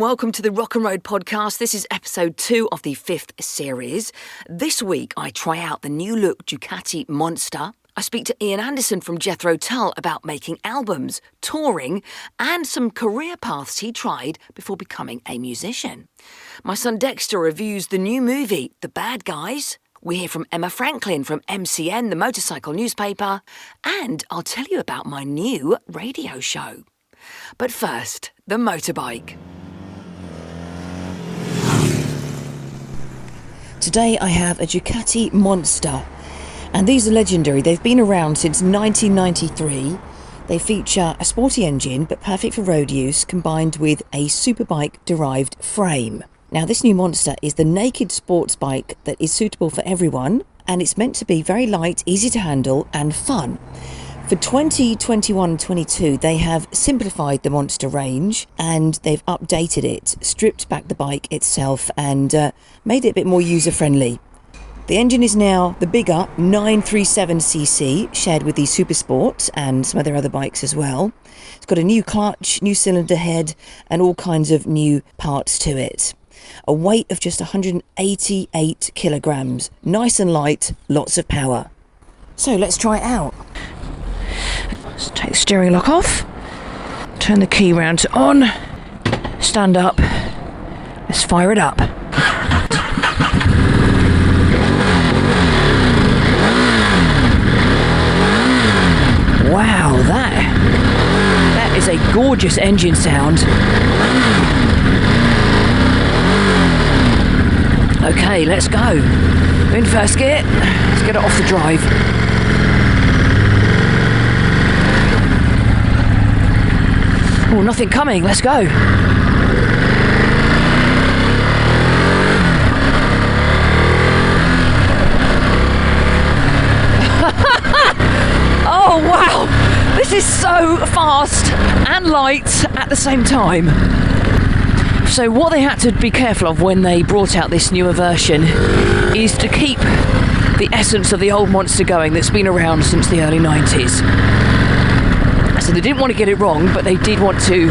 Welcome to the Rock and Road podcast. This is episode 2 of the 5th series. This week, I try out the new look Ducati Monster. I speak to Ian Anderson from Jethro Tull about making albums, touring, and some career paths he tried before becoming a musician. My son Dexter reviews the new movie, The Bad Guys. We hear from Emma Franklin from MCN, the motorcycle newspaper. And I'll tell you about my new radio show. But first, the motorbike. Today I have a Ducati Monster, and these are legendary. They've been around since 1993. They feature a sporty engine, but perfect for road use, combined with a superbike-derived frame. Now, this new Monster is the naked sports bike that is suitable for everyone, and it's meant to be very light, easy to handle, and fun. For 2021-22, they have simplified the Monster range and they've updated it, stripped back the bike itself and made it a bit more user-friendly. The engine is now the bigger 937cc, shared with the Super Sport and some other bikes as well. It's got a new clutch, new cylinder head and all kinds of new parts to it. A weight of just 188 kilograms. Nice and light, lots of power. So let's try it out. Let's take the steering lock off, turn the key round to on, stand up, let's fire it up. Wow, that is a gorgeous engine sound. Okay, let's go. We're in first gear, let's get it off the drive. Oh, nothing coming. Let's go. Oh, wow. This is so fast and light at the same time. So what they had to be careful of when they brought out this newer version is to keep the essence of the old Monster going that's been around since the early 90s. So they didn't want to get it wrong, but they did want to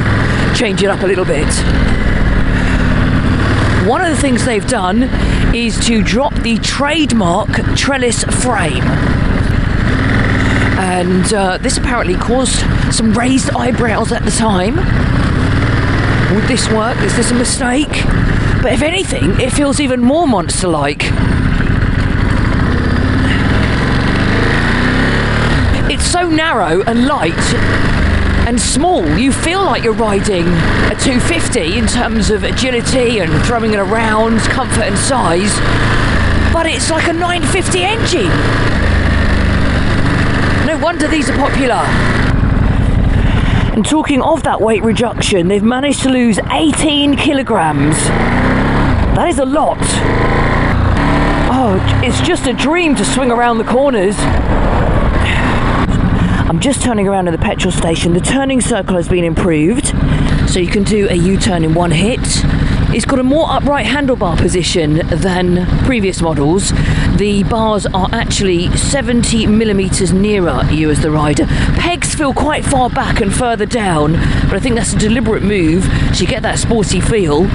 change it up a little bit. One of the things they've done is to drop the trademark trellis frame. And this apparently caused some raised eyebrows at the time. Would this work? Is this a mistake? But if anything, it feels even more Monster-like. It's so narrow and light and small, you feel like you're riding a 250 in terms of agility and throwing it around, comfort and size, but it's like a 950 engine. No wonder these are popular. And talking of that weight reduction, they've managed to lose 18 kilograms. That is a lot. Oh, it's just a dream to swing around the corners. I'm just turning around at the petrol station. The turning circle has been improved, so you can do a U-turn in one hit. It's got a more upright handlebar position than previous models. The bars are actually 70 millimeters nearer you as the rider. Pegs feel quite far back and further down, but I think that's a deliberate move, so you get that sporty feel.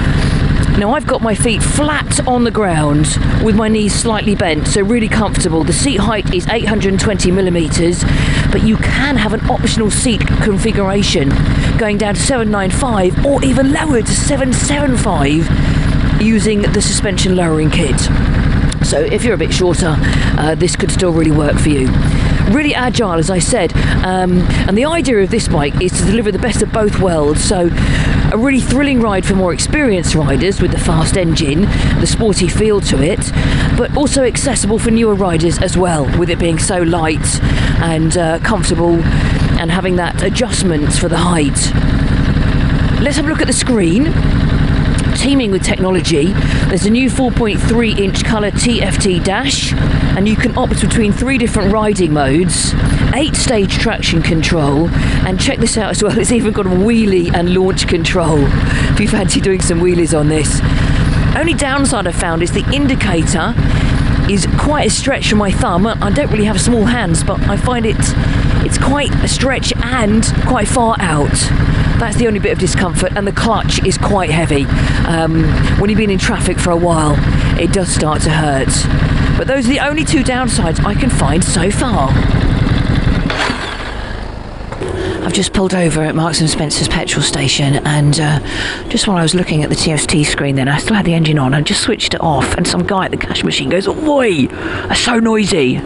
Now I've got my feet flat on the ground with my knees slightly bent, so really comfortable. The seat height is 820 millimeters, but you can have an optional seat configuration going down to 795 or even lower to 775 using the suspension lowering kit. So if you're a bit shorter, this could still really work for you. Really agile, as I said, and the idea of this bike is to deliver the best of both worlds. So a really thrilling ride for more experienced riders with the fast engine, the sporty feel to it, but also accessible for newer riders as well, with it being so light and comfortable and having that adjustment for the height. Let's have a look at the screen. Teaming with technology, there's a new 4.3-inch colour TFT dash, and you can opt between 3 different riding modes, 8-stage traction control, and check this out as well, it's even got a wheelie and launch control if you fancy doing some wheelies on this. Only downside I've found is the indicator is quite a stretch from my thumb. I don't really have small hands, but I find it It's quite a stretch and quite far out. That's the only bit of discomfort, and the clutch is quite heavy. When you've been in traffic for a while, it does start to hurt. But those are the only two downsides I can find so far. I've just pulled over at Marks and Spencer's petrol station, and just while I was looking at the TFT screen then, I still had the engine on, I just switched it off, and some guy at the cash machine goes, "Oi, that's so noisy."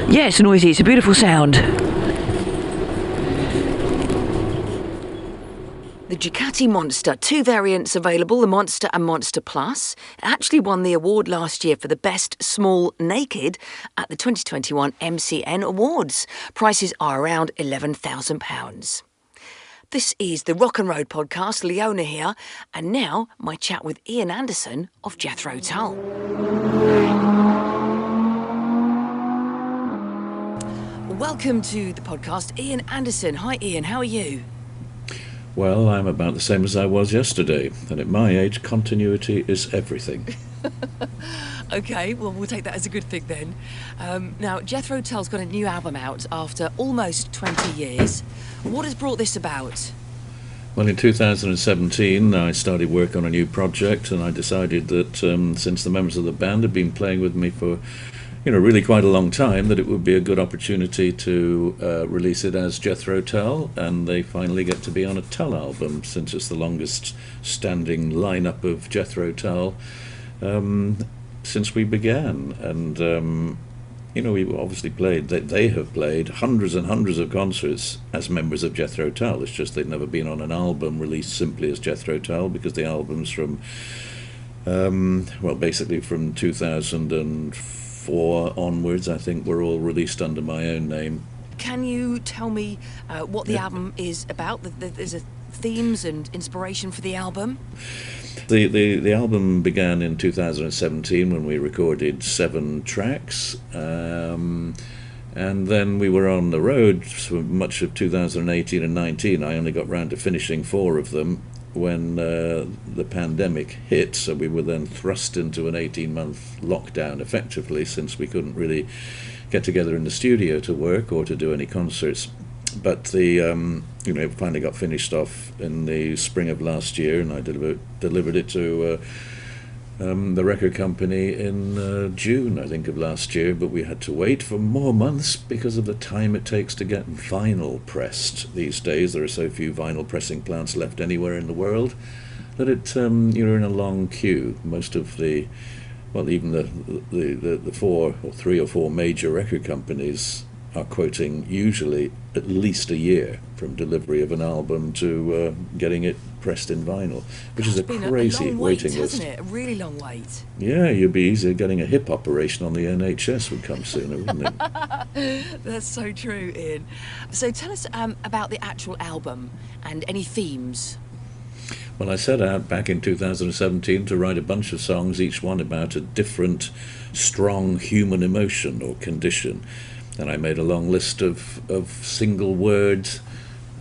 Yeah, it's noisy, it's a beautiful sound. The Ducati Monster, two variants available, the Monster and Monster Plus. It actually won the award last year for the best small naked at the 2021 MCN Awards. Prices are around £11,000. This is the Rock and Road podcast, Leona here, and now my chat with Ian Anderson of Jethro Tull. Welcome to the podcast, Ian Anderson. Hi Ian, how are you? Well, I'm about the same as I was yesterday, and at my age, continuity is everything. Okay, well, we'll take that as a good thing then. Now, Jethro Tull's got a new album out after almost 20 years. What has brought this about? Well, in 2017, I started work on a new project, and I decided that since the members of the band had been playing with me for really quite a long time, that it would be a good opportunity to release it as Jethro Tull, and they finally get to be on a Tull album, since it's the longest standing lineup of Jethro Tull since we began. And we obviously played, they have played hundreds and hundreds of concerts as members of Jethro Tull. It's just they've never been on an album released simply as Jethro Tull, because the albums from basically from 2004 onwards, I think, were all released under my own name. Can you tell me what the album is about? There's themes and inspiration for the album? The album began in 2017 when we recorded 7 tracks, and then we were on the road for much of 2018 and 19. I only got round to finishing 4 of them when the pandemic hit, so we were then thrust into an 18-month lockdown effectively, since we couldn't really get together in the studio to work or to do any concerts. But the finally got finished off in the spring of last year, and I delivered it to the record company in June, I think, of last year. But we had to wait for more months because of the time it takes to get vinyl pressed these days. There are so few vinyl pressing plants left anywhere in the world that you're in a long queue. Most of even the 4 or 3 or 4 major record companies are quoting usually at least a year from delivery of an album to getting it pressed in vinyl, which is a crazy waiting list. Hasn't it? A really long wait. Yeah, you'd be easier getting a hip operation on the NHS would come sooner, wouldn't it? That's so true, Ian. So tell us about the actual album and any themes. Well, I set out back in 2017 to write a bunch of songs, each one about a different, strong human emotion or condition. And I made a long list of single word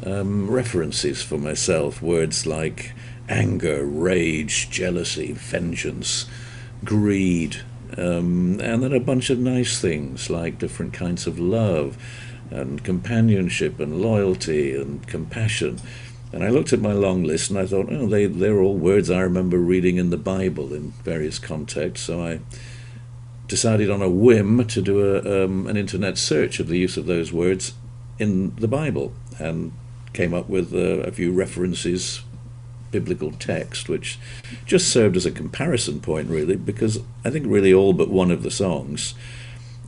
references for myself, words like anger, rage, jealousy, vengeance, greed, and then a bunch of nice things like different kinds of love and companionship and loyalty and compassion. And I looked at my long list and I thought, they're all words I remember reading in the Bible in various contexts, so I decided on a whim to do an internet search of the use of those words in the Bible, and came up with a few references, biblical text, which just served as a comparison point, really, because I think really all but one of the songs,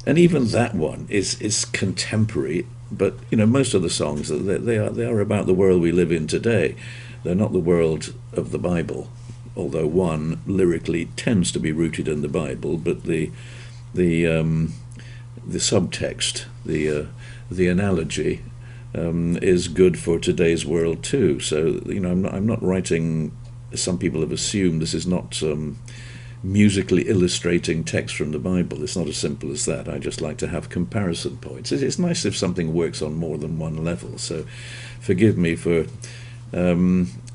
and even that one, is contemporary, but most of the songs, they are about the world we live in today. They're not the world of the Bible, although one lyrically tends to be rooted in the Bible, but the subtext, the analogy, is good for today's world too. So I'm not writing, as some people have assumed, this is not musically illustrating text from the Bible. It's not as simple as that. I just like to have comparison points. It's nice if something works on more than one level. So forgive me for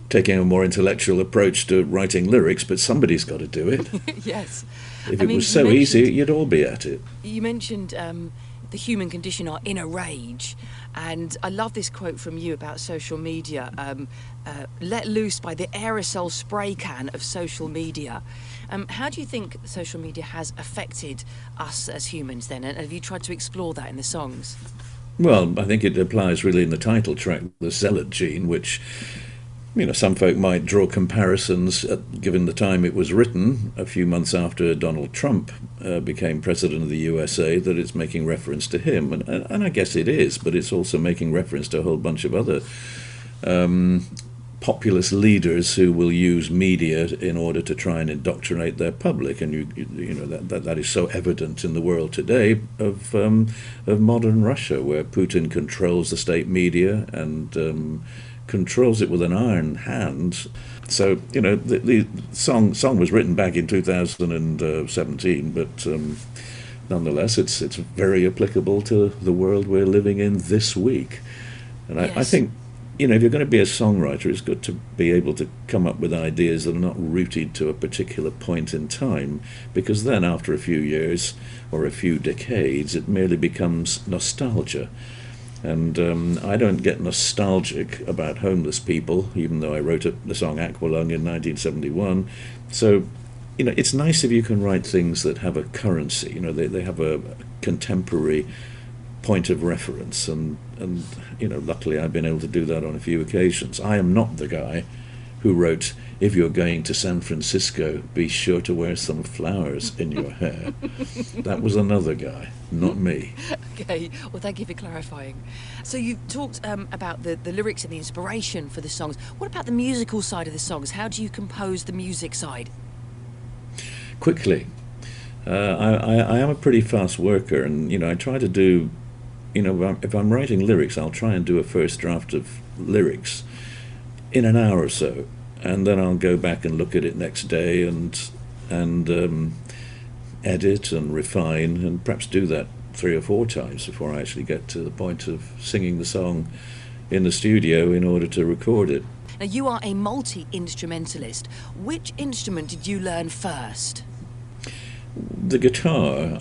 taking a more intellectual approach to writing lyrics, but somebody's got to do it. Yes. If it was so easy, you'd all be at it. You mentioned the human condition are in a rage. And I love this quote from you about social media, let loose by the aerosol spray can of social media. How do you think social media has affected us as humans then? And have you tried to explore that in the songs? Well, I think it applies really in the title track, the zealot gene, which, some folk might draw comparisons, given the time it was written, a few months after Donald Trump became president of the USA, that it's making reference to him. And I guess it is, but it's also making reference to a whole bunch of other populist leaders who will use media in order to try and indoctrinate their public, and that is so evident in the world today of modern Russia, where Putin controls the state media and controls it with an iron hand. So the song was written back in 2017, but nonetheless it's very applicable to the world we're living in this week. And Yes. I think, if you're going to be a songwriter, it's good to be able to come up with ideas that are not rooted to a particular point in time, because then after a few years or a few decades, it merely becomes nostalgia. And I don't get nostalgic about homeless people, even though I wrote the song Aqualung in 1971. So, it's nice if you can write things that have a currency. They have a contemporary point of reference, and luckily I've been able to do that on a few occasions. I am not the guy who wrote, "If you're going to San Francisco, be sure to wear some flowers in your hair." That was another guy, not me. Okay, well, thank you for clarifying. So you talked about the lyrics and the inspiration for the songs. What about the musical side of the songs? How do you compose the music side? Quickly. I am a pretty fast worker, and I try to do, if I'm writing lyrics, I'll try and do a first draft of lyrics in an hour or so, and then I'll go back and look at it next day and edit and refine, and perhaps do that 3 or 4 times before I actually get to the point of singing the song in the studio in order to record it. Now, you are a multi-instrumentalist. Which instrument did you learn first? The guitar,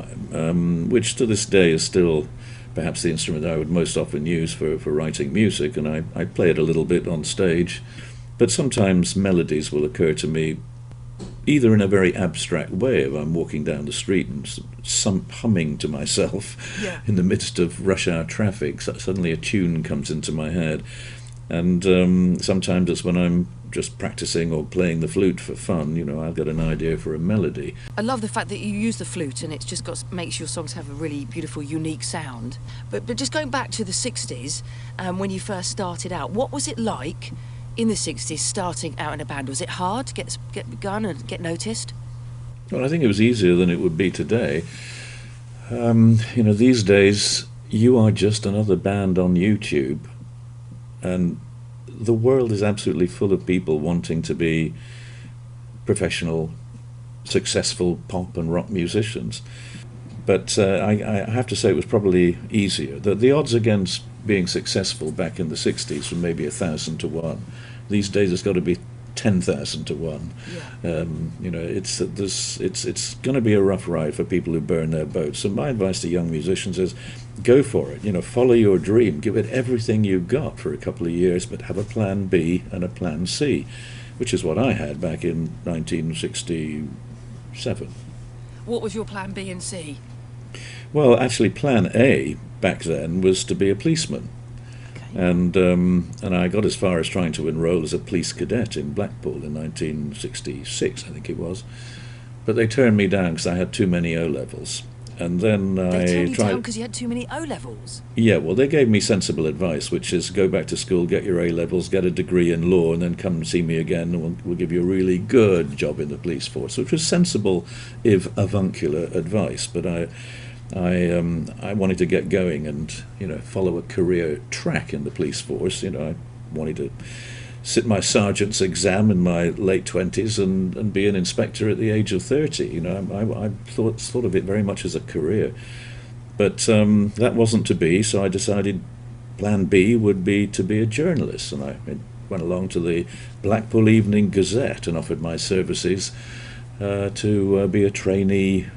which to this day is still perhaps the instrument I would most often use for writing music, and I play it a little bit on stage, but sometimes melodies will occur to me either in a very abstract way, if I'm walking down the street and humming to myself in the midst of rush hour traffic, suddenly a tune comes into my head, and sometimes it's when I'm just practicing or playing the flute for fun, I've got an idea for a melody. I love the fact that you use the flute, and it's just makes your songs have a really beautiful, unique sound. But just going back to the 60s, when you first started out, what was it like in the 60s starting out in a band? Was it hard to get begun and get noticed? Well, I think it was easier than it would be today. These days, you are just another band on YouTube, and the world is absolutely full of people wanting to be professional, successful pop and rock musicians. But I have to say it was probably easier. The odds against being successful back in the 60s were maybe 1,000 to 1. These days it's got to be 10,000 to 1. It's going to be a rough ride for people who burn their boats. So my advice to young musicians is, go for it. Follow your dream. Give it everything you've got for a couple of years, but have a plan B and a plan C, which is what I had back in 1967. What was your plan B and C? Well, actually, plan A back then was to be a policeman. And I got as far as trying to enroll as a police cadet in Blackpool in 1966, I think it was. But they turned me down because I had too many O-levels. And then They turned you down because you had too many O-levels? Yeah, well, they gave me sensible advice, which is go back to school, get your A-levels, get a degree in law, and then come and see me again, and we'll give you a really good job in the police force, which was sensible, if avuncular advice. But I wanted to get going and follow a career track in the police force. I wanted to sit my sergeant's exam in my late 20s and be an inspector at the age of 30. I thought of it very much as a career. But that wasn't to be, so I decided plan B would be to be a journalist. And I went along to the Blackpool Evening Gazette and offered my services to be a trainee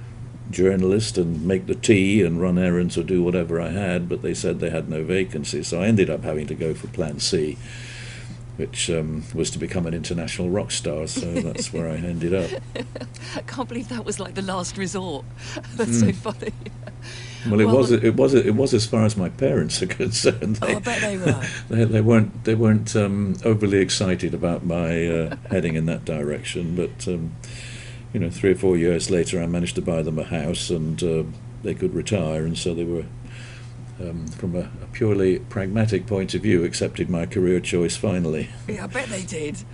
journalist and make the tea and run errands or do whatever I had, but they said they had no vacancy, so I ended up having to go for Plan C, which was to become an international rock star, so that's where I ended up. I can't believe that was like the last resort. That's so funny. Well, it was as far as my parents are concerned. I bet they were. They weren't overly excited about my heading in that direction, but 3 or 4 years later, I managed to buy them a house, and they could retire, and so they were, from a purely pragmatic point of view, accepted my career choice finally. Yeah, I bet they did.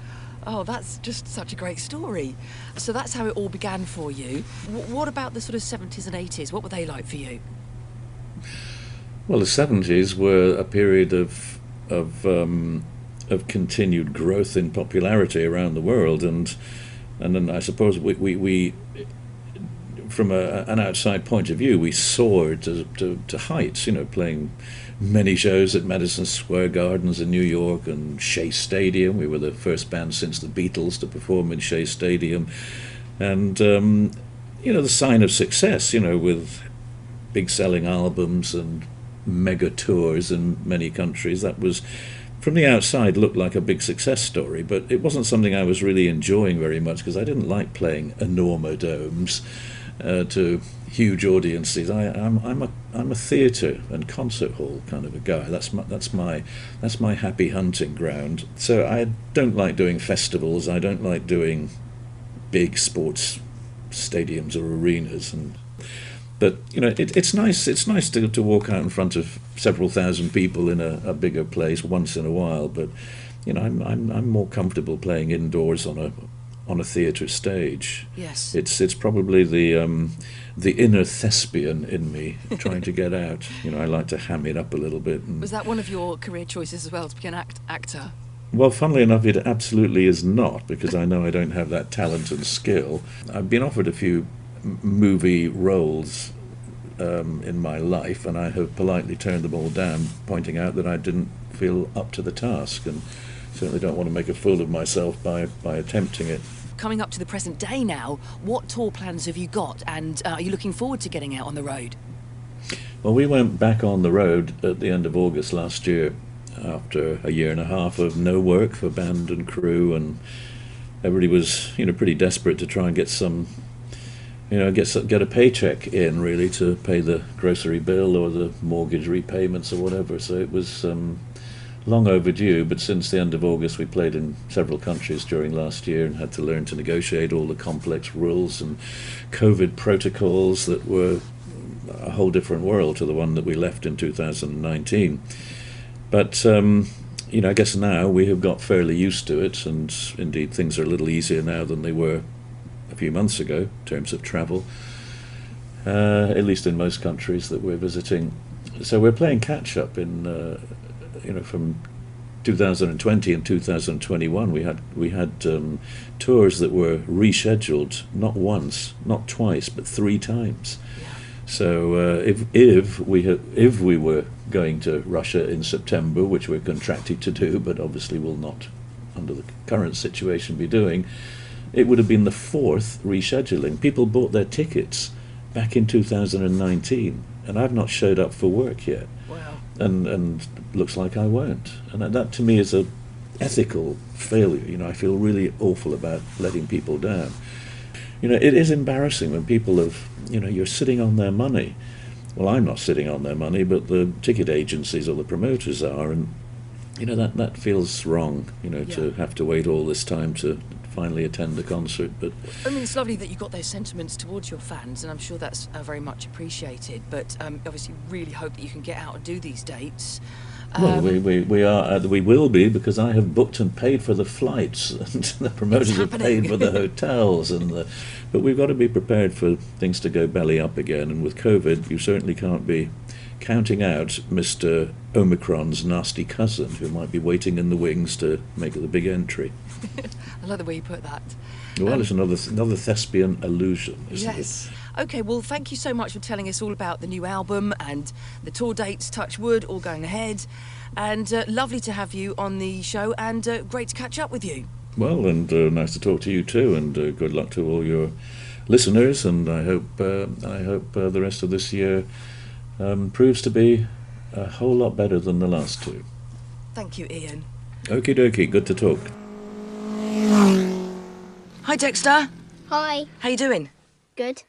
Oh, that's just such a great story. So that's how it all began for you. What about the sort of 70s and 80s? What were they like for you? Well, the 70s were a period of continued growth in popularity around the world, and then I suppose we from an outside point of view, we soared to heights, playing many shows at Madison Square Gardens in New York and Shea Stadium. We were the first band since the Beatles to perform in Shea Stadium. And, the sign of success, with big selling albums and mega tours in many countries, that was, from the outside, looked like a big success story, but it wasn't something I was really enjoying very much because I didn't like playing enormous domes to huge audiences. I'm a theatre and concert hall kind of a guy. That's my happy hunting ground. So I don't like doing festivals. I don't like doing big sports stadiums or arenas. But it's nice. It's nice to walk out in front of several thousand people in a bigger place once in a while. But I'm more comfortable playing indoors on a theatre stage. Yes. It's probably the inner thespian in me trying to get out. I like to ham it up a little bit. Was that one of your career choices as well, to be an actor? Well, funnily enough, it absolutely is not, because I know I don't have that talent and skill. I've been offered a few movie roles in my life, and I have politely turned them all down, pointing out that I didn't feel up to the task, and certainly don't want to make a fool of myself by attempting it. Coming up to the present day now, what tour plans have you got, and are you looking forward to getting out on the road? Well, we went back on the road at the end of August last year after a year and a half of no work for band and crew, and everybody was pretty desperate to try and get some get a paycheck in, really, to pay the grocery bill or the mortgage repayments or whatever. So it was long overdue, but since the end of August we played in several countries during last year and had to learn to negotiate all the complex rules and COVID protocols that were a whole different world to the one that we left in 2019. But I guess now we have got fairly used to it, and indeed things are a little easier now than they were a few months ago in terms of travel, at least in most countries that we're visiting. So we're playing catch up in from 2020 and 2021 we had tours that were rescheduled not once, not twice, but 3 times. Yeah. So if we were going to Russia in September, which we're contracted to do, but obviously will not, under the current situation, be doing, it would have been the 4th rescheduling. People bought their tickets back in 2019, and I've not showed up for work yet. Wow. And looks like I won't. And that to me is a ethical failure. I feel really awful about letting people down. It is embarrassing when people have, you're sitting on their money. Well, I'm not sitting on their money, but the ticket agencies or the promoters are, and that feels wrong, to have to wait all this time to finally attend a concert. But I mean, it's lovely that you got those sentiments towards your fans, and I'm sure that's very much appreciated. But obviously, really hope that you can get out and do these dates. Well, we will be, because I have booked and paid for the flights, and the promoters have paid for the hotels, but we've got to be prepared for things to go belly up again. And with COVID, you certainly can't be counting out Mr. Omicron's nasty cousin, who might be waiting in the wings to make the big entry. I love the way you put that. Well, it's another thespian illusion, isn't it? Okay, well, thank you so much for telling us all about the new album and the tour dates, touch wood, all going ahead. And lovely to have you on the show, and great to catch up with you. Well, and nice to talk to you too, and good luck to all your listeners, and I hope the rest of this year proves to be a whole lot better than the last two. Thank you, Ian. Okie dokie, good to talk. Hi, Dexter. Hi. How you doing? Good.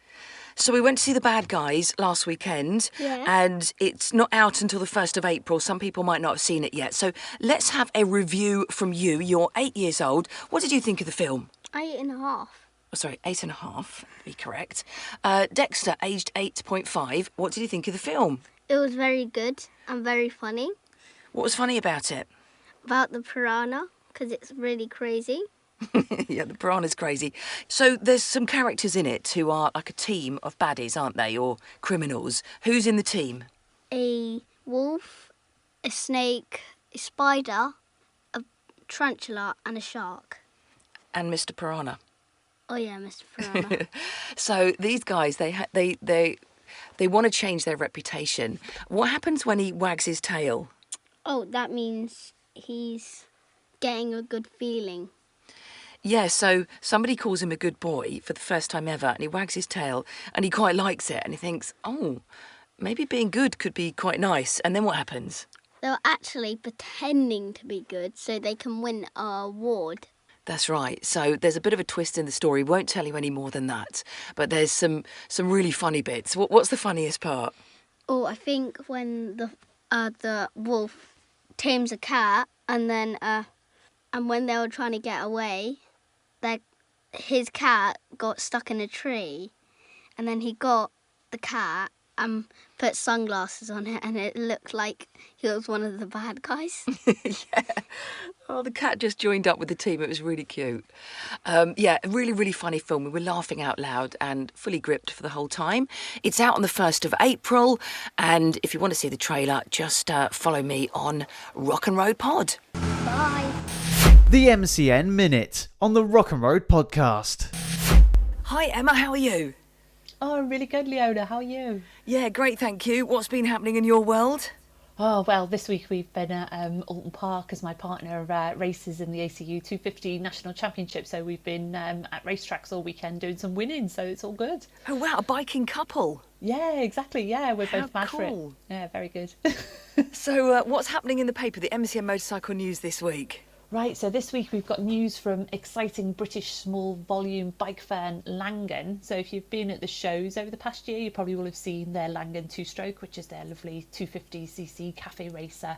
So we went to see The Bad Guys last weekend, Yeah. and it's not out until the 1st of April. Some people might not have seen it yet. So let's have a review from you. You're 8 years old. What did you think of the film? 8.5. Oh, sorry, 8.5, to be correct. Dexter, aged 8.5. What did you think of the film? It was very good and very funny. What was funny about it? About the piranha, because it's really crazy. Yeah, the piranha's crazy. So there's some characters in it who are like a team of baddies, aren't they, or criminals. Who's in the team? A wolf, a snake, a spider, a tarantula, and a shark. And Mr. Piranha. Oh yeah, Mr. Piranha. So these guys, they want to change their reputation. What happens when he wags his tail? Oh, that means he's getting a good feeling. Yeah, so somebody calls him a good boy for the first time ever, and he wags his tail, and he quite likes it, and he thinks, oh, maybe being good could be quite nice. And then what happens? They're actually pretending to be good so they can win an award. That's right. So there's a bit of a twist in the story. Won't tell you any more than that. But there's some really funny bits. What's the funniest part? Oh, I think when the wolf tames a cat, and then and when they were trying to get away, his cat got stuck in a tree, and then he got the cat and put sunglasses on it, and it looked like he was one of the bad guys. Yeah. Oh, the cat just joined up with the team. It was really cute. Yeah, a really, really funny film. We were laughing out loud and fully gripped for the whole time. It's out on the 1st of April. And if you want to see the trailer, just follow me on Rock and Road Pod. Bye. The MCN Minute on the Rock and Road Podcast. Hi, Emma. How are you? Oh, I'm really good, Leona. How are you? Yeah, great, thank you. What's been happening in your world? Oh, well, this week we've been at Alton Park as my partner races in the ACU 250 National Championship. So we've been at racetracks all weekend doing some winning, so it's all good. Oh, wow, a biking couple. Yeah, exactly. Yeah, we're How both mad for it. cool. Yeah, very good. So what's happening in the paper, the MCN Motorcycle News this week? Right, so this week we've got news from exciting British small volume bike firm Langan. So if you've been at the shows over the past year, you probably will have seen their Langan two-stroke, which is their lovely 250cc cafe racer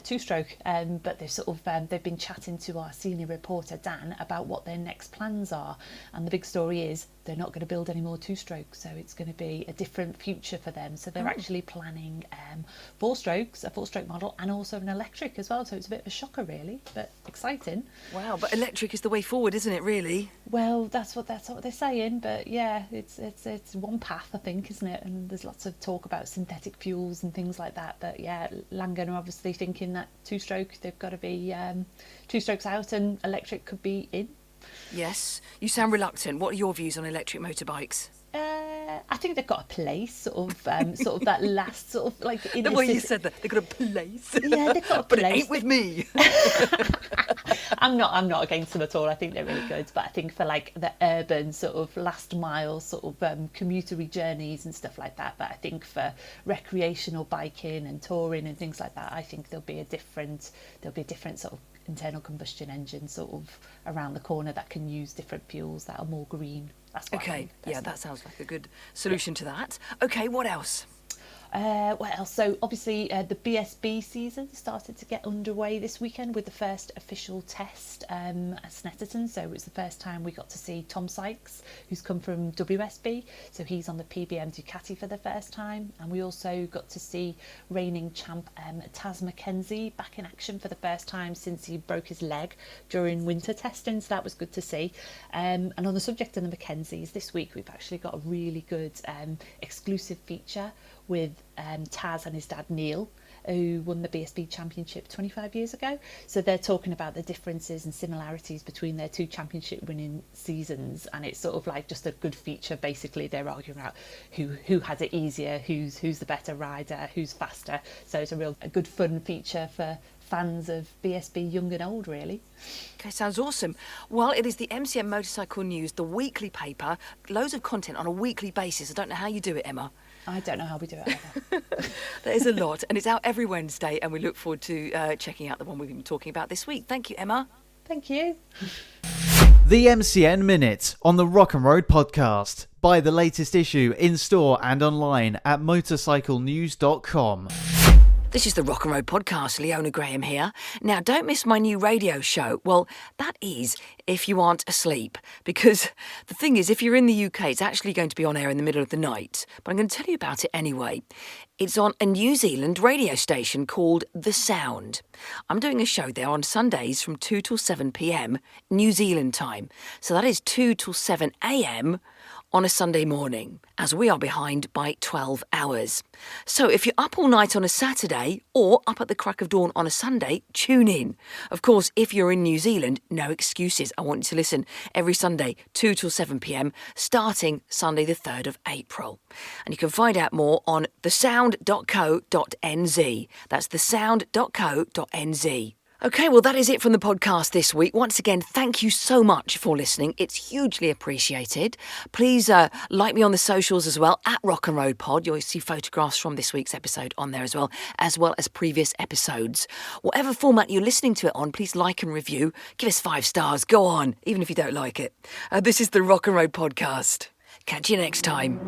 two-stroke. But they've been chatting to our senior reporter Dan about what their next plans are. And the big story is they're not going to build any more two-strokes, so it's going to be a different future for them. So they're actually planning a four-stroke model, and also an electric as well. So it's a bit of a shocker, really, but exciting. Wow, but electric is the way forward, isn't it, really? Well, that's what they're saying, but yeah, it's one path, I think, isn't it? And there's lots of talk about synthetic fuels and things like that. But yeah, Langan are obviously thinking that two-stroke, they've got to be two strokes out, and electric could be in. Yes. You sound reluctant. What are your views on electric motorbikes? I think they've got a place, sort of that last sort of like. The way you said that, they've got a place. Yeah, they've got a But place. it ain't with me. I'm not against them at all. I think they're really good, but I think for like the urban sort of last mile sort of commutery journeys and stuff like that. But I think for recreational biking and touring and things like that, I think there'll be a different sort of internal combustion engine sort of around the corner that can use different fuels that are more green. That's what I Okay, think, yeah, personally. that sounds like a good solution to that. Okay, what else? What else? So obviously the BSB season started to get underway this weekend with the first official test at Snetterton. So it was the first time we got to see Tom Sykes, who's come from WSB. So he's on the PBM Ducati for the first time. And we also got to see reigning champ Taz McKenzie back in action for the first time since he broke his leg during winter testing. So that was good to see. And on the subject of the Mackenzies, this week we've actually got a really good exclusive feature with Taz and his dad Neil, who won the BSB Championship 25 years ago. So they're talking about the differences and similarities between their two championship winning seasons, and it's sort of like just a good feature. Basically, they're arguing about who has it easier, who's the better rider, who's faster. So it's a good fun feature for fans of BSB young and old, really. Okay, sounds awesome. Well, it is the MCM Motorcycle News, the weekly paper, loads of content on a weekly basis. I don't know how you do it, Emma. I don't know how we do it either. There is a lot, and it's out every Wednesday, and we look forward to checking out the one we've been talking about this week. Thank you, Emma. Thank you. The MCN Minute on the Rock and Road Podcast. Buy the latest issue in store and online at motorcyclenews.com. This is the Rock and Road Podcast. Leona Graham here. Now, don't miss my new radio show. Well, that is if you aren't asleep. Because the thing is, if you're in the UK, it's actually going to be on air in the middle of the night. But I'm going to tell you about it anyway. It's on a New Zealand radio station called The Sound. I'm doing a show there on Sundays from 2 till 7 p.m. New Zealand time. So that is 2 till 7 a.m. on a Sunday morning, as we are behind by 12 hours. So if you're up all night on a Saturday or up at the crack of dawn on a Sunday, tune in. Of course, if you're in New Zealand, no excuses. I want you to listen every Sunday, 2 till 7 p.m, starting Sunday the 3rd of April. And you can find out more on thesound.co.nz. That's thesound.co.nz. Okay, well, that is it from the podcast this week. Once again, thank you so much for listening. It's hugely appreciated. Please like me on the socials as well, at Rock and Road Pod. You'll see photographs from this week's episode on there as well as previous episodes. Whatever format you're listening to it on, please like and review. Give us 5 stars. Go on, even if you don't like it. This is the Rock and Road Podcast. Catch you next time.